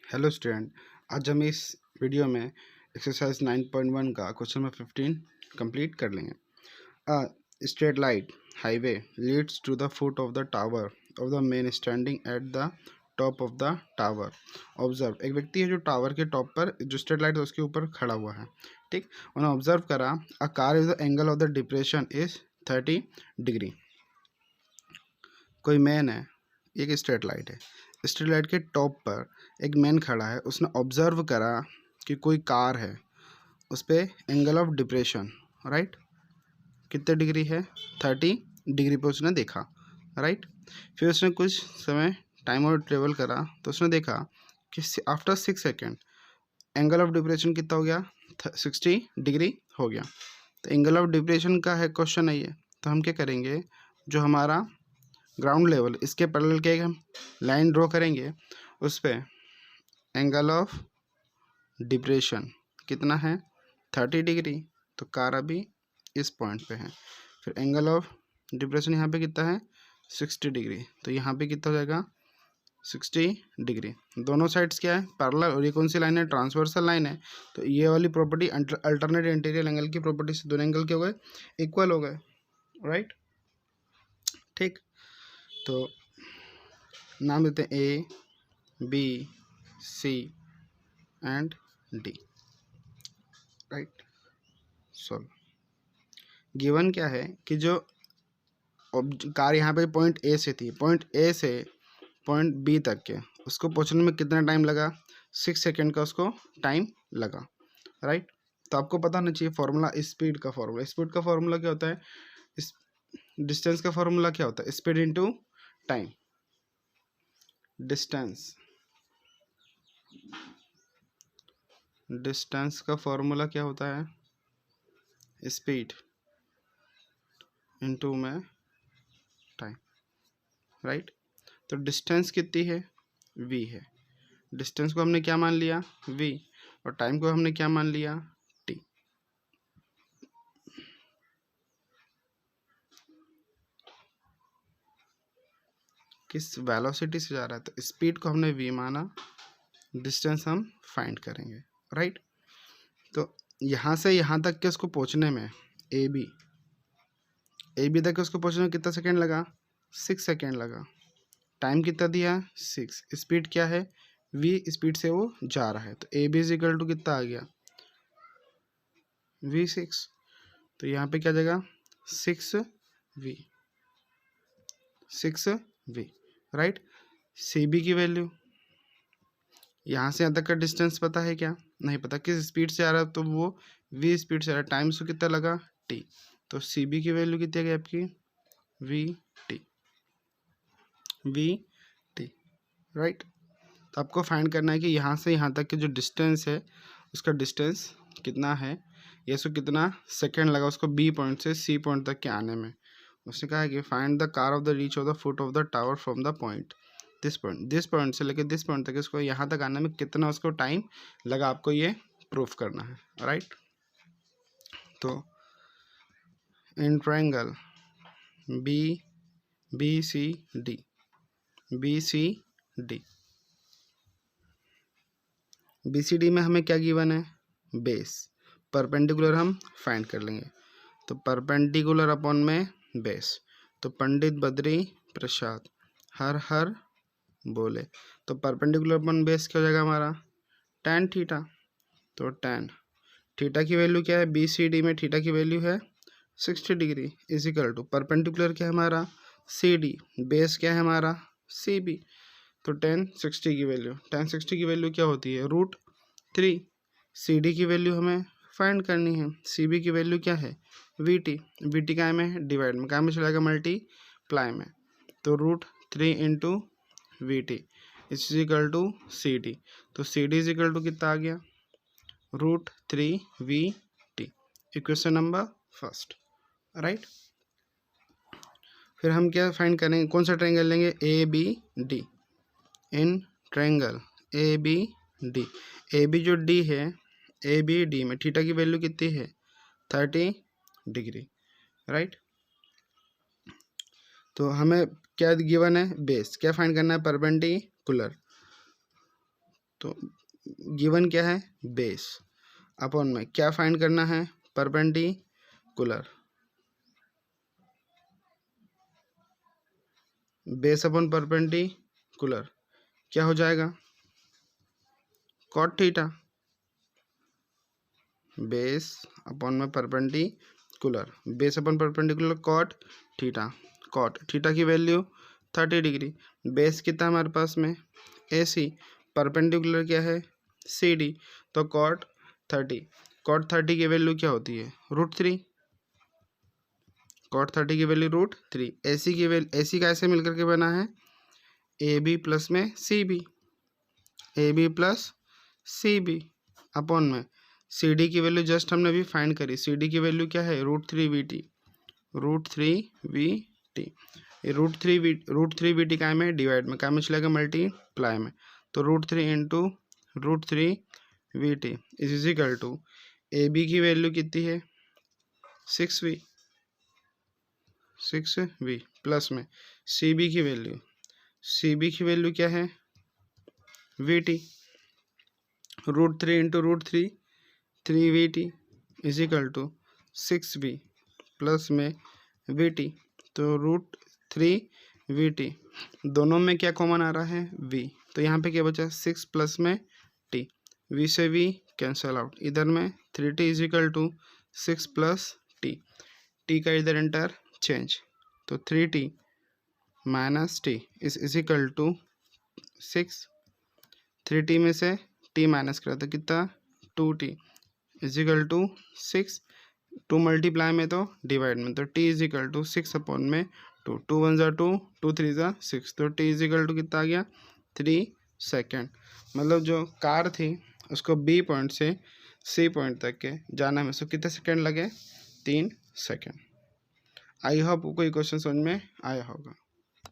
Hello student, आज हम इस वीडियो में एक्सरसाइज 9.1 का क्वेश्चन नंबर 15 कंप्लीट कर लेंगे। A straight light highway leads to the foot of the tower of the man standing at the top of the tower. Observe, एक व्यक्ति है जो टावर के टॉप पर, जो स्ट्रेट लाइट है उसके ऊपर खड़ा हुआ है। ठीक, उन्होंने ऑब्जर्व करा a car is the angle of the depression is 30 degree. कोई मैन है, एक स्ट्रेट लाइट है, स्ट्रीट लाइट के टॉप पर एक मैन खड़ा है। उसने ऑब्जर्व करा कि कोई कार है, उस पर एंगल ऑफ डिप्रेशन राइट कितने डिग्री है, 30 डिग्री पे उसने देखा राइट। फिर उसने कुछ समय टाइम और ट्रेवल करा तो उसने देखा कि after 6 second angle of depression कितना हो गया, 60 डिग्री हो गया। तो एंगल ऑफ डिप्रेशन का है क्वेश्चन है ये, तो हम क्या करेंगे, जो हमारा ग्राउंड लेवल इसके पैरेलल के हम लाइन ड्रॉ करेंगे, उस पर एंगल ऑफ डिप्रेशन कितना है, 30 डिग्री। तो कार अभी इस पॉइंट पे है। फिर एंगल ऑफ डिप्रेशन यहाँ पे कितना है, 60 डिग्री। तो यहाँ पे कितना हो जाएगा, 60 डिग्री। दोनों साइड्स क्या है, पैरेलल, और ये कौन सी लाइन है, ट्रांसवर्सल लाइन है। तो ये वाली प्रॉपर्टी अल्टरनेट इंटीरियर एंगल की प्रॉपर्टी से दोनों एंगल के हो गए, इक्वल हो गए राइट। ठीक, तो नाम देते हैं A B C and D right. Solve. Given क्या है कि जो कार यहाँ पे पॉइंट ए से थी, पॉइंट ए से पॉइंट बी तक के उसको पहुँचने में कितना टाइम लगा, 6 सेकेंड का उसको टाइम लगा राइट। तो आपको पता होना चाहिए फॉर्मूला, स्पीड का फॉर्मूला। स्पीड का फॉर्मूला क्या होता है, इस डिस्टेंस का फॉर्मूला क्या होता है, स्पीड इनटू टाइम। डिस्टेंस का फॉर्मूला क्या होता है, स्पीड इनटू में टाइम राइट। तो डिस्टेंस कितनी है, v है। डिस्टेंस को हमने क्या मान लिया, v, और टाइम को हमने क्या मान लिया, t। किस वेलोसिटी से जा रहा है, तो स्पीड को हमने v माना, डिस्टेंस हम फाइंड करेंगे राइट। तो यहाँ से यहाँ तक के उसको पहुँचने में ए बी तक के उसको पहुँचने में कितना सेकेंड लगा, 6 सेकेंड लगा। टाइम कितना दिया, 6। स्पीड क्या है, v स्पीड से वो जा रहा है। तो A B is equal to कितना आ गया, v6। तो यहाँ पे क्या जाएगा, 6v राइट। सी बी की वैल्यू, यहाँ से यहाँ तक का डिस्टेंस पता है क्या, नहीं पता। किस स्पीड से आ रहा है, तो वो v स्पीड से आ रहा है। टाइम से कितना लगा, t। तो सी बी की वैल्यू कितनी आ गई आपकी, v t राइट। तो आपको फाइंड करना है कि यहाँ से यहाँ तक की जो डिस्टेंस है उसका डिस्टेंस कितना है, ये सो कितना सेकेंड लगा उसको बी पॉइंट से सी पॉइंट तक के आने में। उसने कहा है कि find the car of the reach of the foot of the tower from the point, this point से लेकर दिस पॉइंट तक इसको यहाँ तक आने में कितना उसको टाइम लगा, आपको ये प्रूफ करना है राइट। तो in triangle B C D में हमें क्या गिवन है, बेस। परपेंडिकुलर हम फाइंड कर लेंगे। तो परपेंडिकुलर अपॉन में बेस, तो पंडित बद्री प्रसाद हर हर बोले। तो परपेंडिकुलर अपॉन बेस क्या हो जाएगा हमारा, tan थीटा। तो tan थीटा की वैल्यू क्या है, बी सी डी में थीटा की वैल्यू है 60 degree is equal to perpendicular क्या है हमारा, सी डी, बेस क्या है हमारा, सी बी। तो tan 60 की वैल्यू क्या होती है, √3। सी डी की वैल्यू हमें फाइंड करनी है, सी बी की वैल्यू क्या है, वी टी क्या में डिवाइड में, क्या में चलेगा, मल्टीप्लाई में। तो √3 into V T is equal to C D. तो C D is equal to कितना आ गया, √3 इक्वेशन नंबर फर्स्ट राइट। फिर हम क्या फाइंड करेंगे, कौन सा ट्रायंगल लेंगे, A B D. In triangle A B जो डी है, ए बी डी में थीटा की वैल्यू कितनी है, 30 डिग्री राइट। तो हमें क्या गिवन है, बेस क्या फाइंड करना है, परपेंडिकुलर। तो गिवन क्या है, बेस अपॉन में क्या फाइंड करना है, परपेंडिकुलर, बेस अपॉन परपेंडिकुलर क्या हो जाएगा, कॉट थीटा, बेस अपॉन में perpendicular, base upon perpendicular cot theta, cot theta की वैल्यू 30 डिग्री, बेस कितना हमारे पास में AC, परपेंडिकुलर क्या है CD, तो कॉट 30, कॉट 30 की वैल्यू क्या होती है √3, कॉट 30 की वैल्यू √3, AC की वैल्यू, AC कैसे मिलकर के बना है, AB प्लस में CB, AB plus CB upon में CD की वैल्यू जस्ट हमने अभी फाइंड करी, CD की वैल्यू क्या है √3VT, √3VT, ये √3VT काय में डिवाइड में, काय में चलेगा मल्टीप्लाई में, तो √3 into √3VT is equal to AB की वैल्यू कितनी है 6V प्लस में CB की वैल्यू क्या है VT, √3 into √3 3VT is equal to 6V plus में VT, तो √3VT, दोनों में क्या कॉमन आ रहा है V, तो यहाँ पे क्या बचा 6 प्लस में T, V से V कैंसल आउट, इधर में 3T is equal to 6 plus T का इधर एंटर चेंज, तो 3T minus T is equal to 6, 3T में से T माइनस करा तो कितना 2T is equal to 6, 2 multiply में तो डिवाइड में, तो T is equal to 6 upon में 2, 2 1 ज़ा 2, 2 3 ज़ा 6, तो T इज इक्वल टू कितना आ गया 3 सेकेंड, मतलब जो कार थी उसको B पॉइंट से C पॉइंट तक के जाना में उसको कितने सेकेंड लगे 3 सेकेंड। आई होप कोई क्वेश्चन समझ में आया होगा।